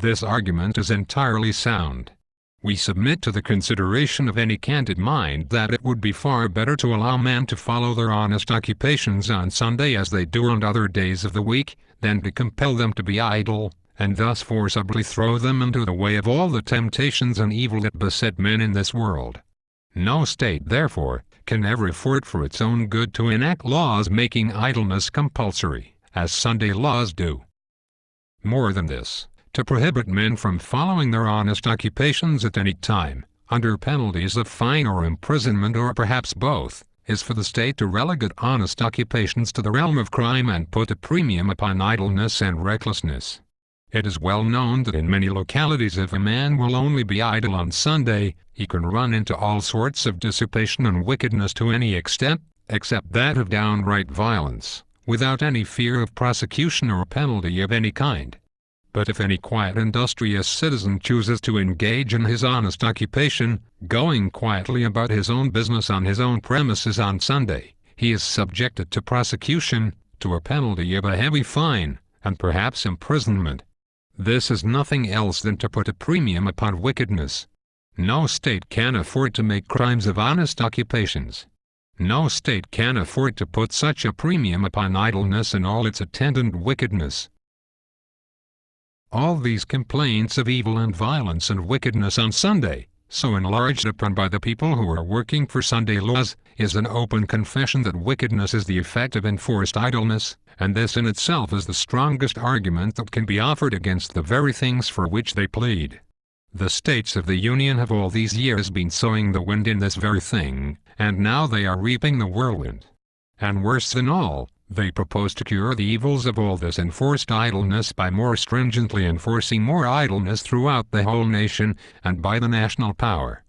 This argument is entirely sound. We submit to the consideration of any candid mind that it would be far better to allow men to follow their honest occupations on Sunday as they do on other days of the week, than to compel them to be idle, and thus forcibly throw them into the way of all the temptations and evil that beset men in this world. No state, therefore, can ever afford for its own good to enact laws making idleness compulsory, as Sunday laws do. More than this, to prohibit men from following their honest occupations at any time, under penalties of fine or imprisonment or perhaps both, is for the state to relegate honest occupations to the realm of crime and put a premium upon idleness and recklessness. It is well known that in many localities if a man will only be idle on Sunday, he can run into all sorts of dissipation and wickedness to any extent, except that of downright violence, without any fear of prosecution or penalty of any kind. But if any quiet industrious citizen chooses to engage in his honest occupation, going quietly about his own business on his own premises on Sunday, he is subjected to prosecution, to a penalty of a heavy fine, and perhaps imprisonment. This is nothing else than to put a premium upon wickedness. No state can afford to make crimes of honest occupations. No state can afford to put such a premium upon idleness and all its attendant wickedness. All these complaints of evil and violence and wickedness on Sunday, so enlarged upon by the people who are working for Sunday laws, is an open confession that wickedness is the effect of enforced idleness, and this in itself is the strongest argument that can be offered against the very things for which they plead. The states of the Union have all these years been sowing the wind in this very thing, and now they are reaping the whirlwind. And worse than all, they propose to cure the evils of all this enforced idleness by more stringently enforcing more idleness throughout the whole nation, and by the national power.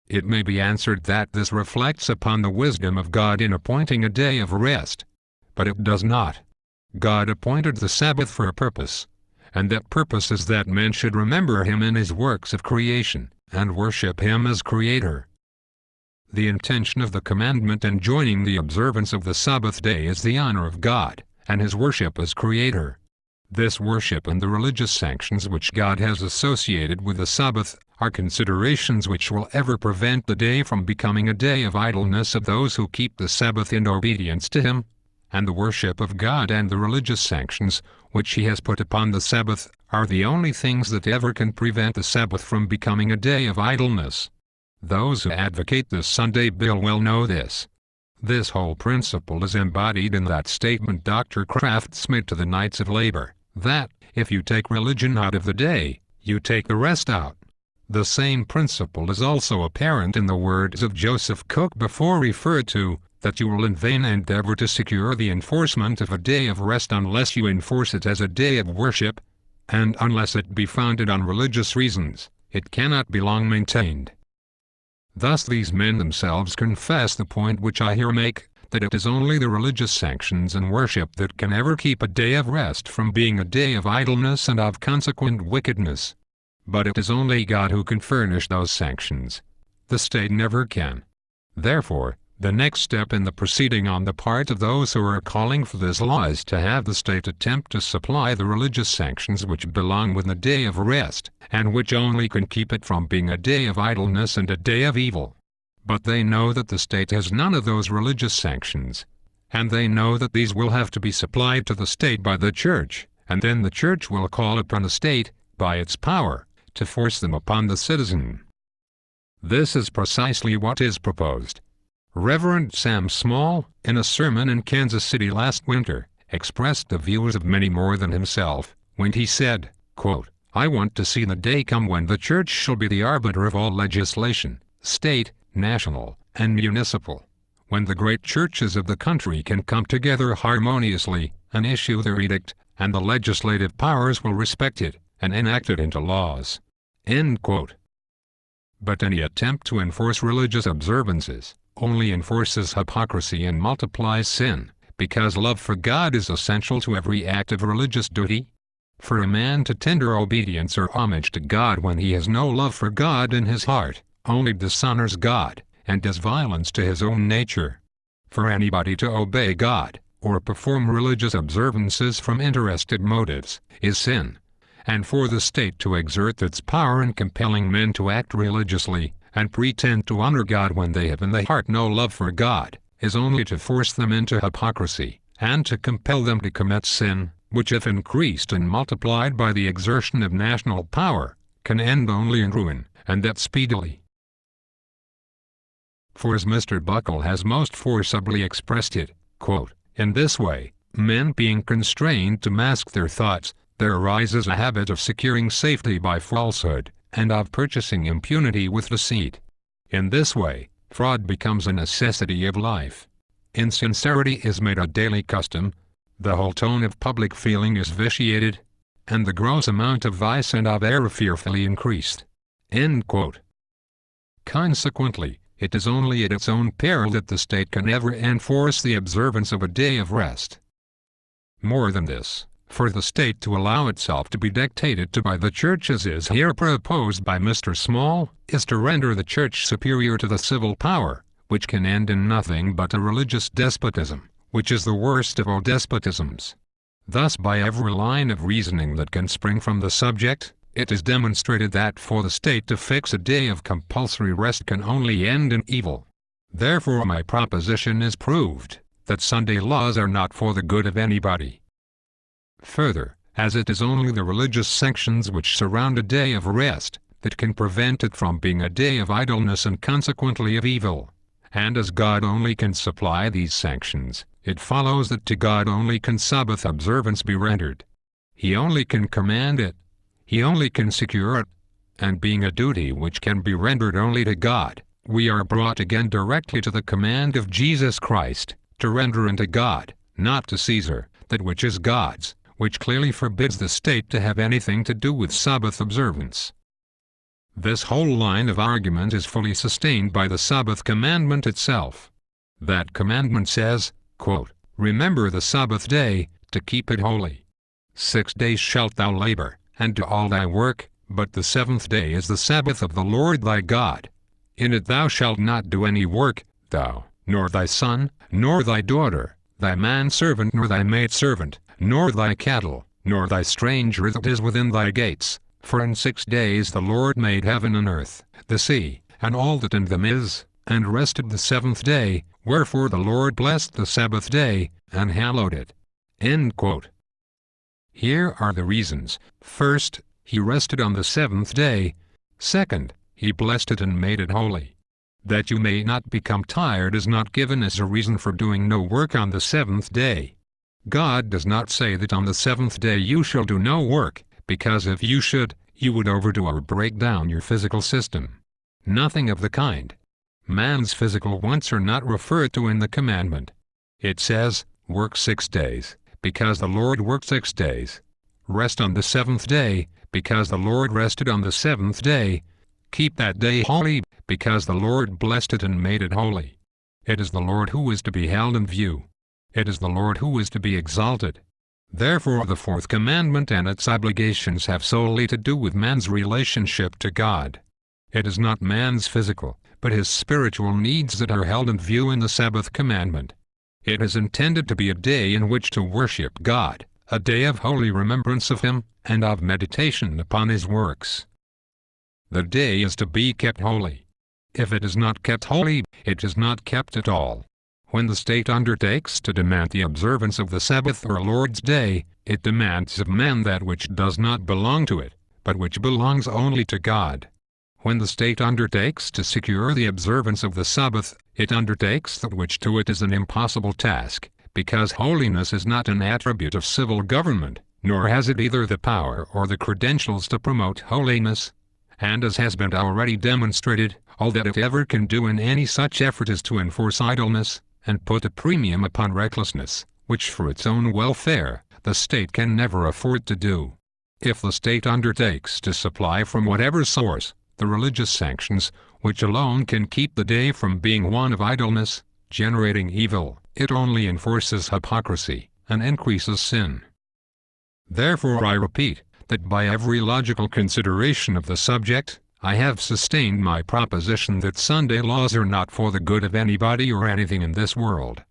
It may be answered that this reflects upon the wisdom of God in appointing a day of rest. But it does not. God appointed the Sabbath for a purpose, and that purpose is that men should remember Him in His works of creation, and worship Him as Creator. The intention of the commandment enjoining the observance of the Sabbath day is the honor of God, and His worship as Creator. This worship and the religious sanctions which God has associated with the Sabbath are considerations which will ever prevent the day from becoming a day of idleness of those who keep the Sabbath in obedience to Him, and the worship of God and the religious sanctions which He has put upon the Sabbath are the only things that ever can prevent the Sabbath from becoming a day of idleness. Those who advocate the Sunday bill well know this. This whole principle is embodied in that statement Dr. Crafts made to the Knights of Labor, that, if you take religion out of the day, you take the rest out. The same principle is also apparent in the words of Joseph Cook before referred to, that you will in vain endeavor to secure the enforcement of a day of rest unless you enforce it as a day of worship, and unless it be founded on religious reasons, it cannot be long maintained. Thus these men themselves confess the point which I here make, that it is only the religious sanctions and worship that can ever keep a day of rest from being a day of idleness and of consequent wickedness. But it is only God who can furnish those sanctions. The state never can. Therefore, the next step in the proceeding on the part of those who are calling for this law is to have the state attempt to supply the religious sanctions which belong with the day of rest, and which only can keep it from being a day of idleness and a day of evil. But they know that the state has none of those religious sanctions, and they know that these will have to be supplied to the state by the church, and then the church will call upon the state, by its power, to force them upon the citizen. This is precisely what is proposed. Reverend Sam Small, in a sermon in Kansas City last winter, expressed the views of many more than himself, when he said, quote, "I want to see the day come when the church shall be the arbiter of all legislation, state, national, and municipal, when the great churches of the country can come together harmoniously, and issue their edict, and the legislative powers will respect it, and enact it into laws." End quote. But any attempt to enforce religious observances only enforces hypocrisy and multiplies sin, because love for God is essential to every act of religious duty. For a man to tender obedience or homage to God when he has no love for God in his heart, only dishonors God, and does violence to his own nature. For anybody to obey God, or perform religious observances from interested motives, is sin, and for the state to exert its power in compelling men to act religiously, and pretend to honor God when they have in their heart no love for God, is only to force them into hypocrisy, and to compel them to commit sin, which if increased and multiplied by the exertion of national power, can end only in ruin, and that speedily. For as Mr. Buckle has most forcibly expressed it, quote, in this way, men being constrained to mask their thoughts, there arises a habit of securing safety by falsehood, and of purchasing impunity with deceit. In this way, fraud becomes a necessity of life. Insincerity is made a daily custom, the whole tone of public feeling is vitiated, and the gross amount of vice and of error fearfully increased. End quote. Consequently, it is only at its own peril that the state can ever enforce the observance of a day of rest. More than this, for the state to allow itself to be dictated to by the church as is here proposed by Mr. Small, is to render the church superior to the civil power, which can end in nothing but a religious despotism, which is the worst of all despotisms. Thus by every line of reasoning that can spring from the subject, it is demonstrated that for the state to fix a day of compulsory rest can only end in evil. Therefore my proposition is proved, that Sunday laws are not for the good of anybody. Further, as it is only the religious sanctions which surround a day of rest, that can prevent it from being a day of idleness and consequently of evil, and as God only can supply these sanctions, it follows that to God only can Sabbath observance be rendered. He only can command it. He only can secure it, and being a duty which can be rendered only to God, we are brought again directly to the command of Jesus Christ, to render unto God, not to Caesar, that which is God's, which clearly forbids the state to have anything to do with Sabbath observance. This whole line of argument is fully sustained by the Sabbath commandment itself. That commandment says, quote, remember the Sabbath day, to keep it holy. 6 days shalt thou labor, and do all thy work, but the seventh day is the Sabbath of the Lord thy God. In it thou shalt not do any work, thou, nor thy son, nor thy daughter, thy manservant nor thy maidservant, nor thy cattle, nor thy stranger that is within thy gates. For in 6 days the Lord made heaven and earth, the sea, and all that in them is, and rested the seventh day, wherefore the Lord blessed the Sabbath day, and hallowed it. End quote. Here are the reasons. First, he rested on the seventh day. Second, he blessed it and made it holy. That you may not become tired is not given as a reason for doing no work on the seventh day. God does not say that on the seventh day you shall do no work, because if you should, you would overdo or break down your physical system. Nothing of the kind. Man's physical wants are not referred to in the commandment. It says, work 6 days, because the Lord worked 6 days. Rest on the seventh day, because the Lord rested on the seventh day. Keep that day holy, because the Lord blessed it and made it holy. It is the Lord who is to be held in view. It is the Lord who is to be exalted. Therefore the fourth commandment and its obligations have solely to do with man's relationship to God. It is not man's physical, but his spiritual needs that are held in view in the Sabbath commandment. It is intended to be a day in which to worship God, a day of holy remembrance of Him, and of meditation upon His works. The day is to be kept holy. If it is not kept holy, it is not kept at all. When the state undertakes to demand the observance of the Sabbath or Lord's Day, it demands of man that which does not belong to it, but which belongs only to God. When the state undertakes to secure the observance of the Sabbath, it undertakes that which to it is an impossible task, because holiness is not an attribute of civil government, nor has it either the power or the credentials to promote holiness. And as has been already demonstrated, all that it ever can do in any such effort is to enforce idleness, and put a premium upon recklessness, which for its own welfare, the state can never afford to do. If the state undertakes to supply from whatever source, the religious sanctions, which alone can keep the day from being one of idleness, generating evil, it only enforces hypocrisy, and increases sin. Therefore I repeat, that by every logical consideration of the subject, I have sustained my proposition that Sunday laws are not for the good of anybody or anything in this world.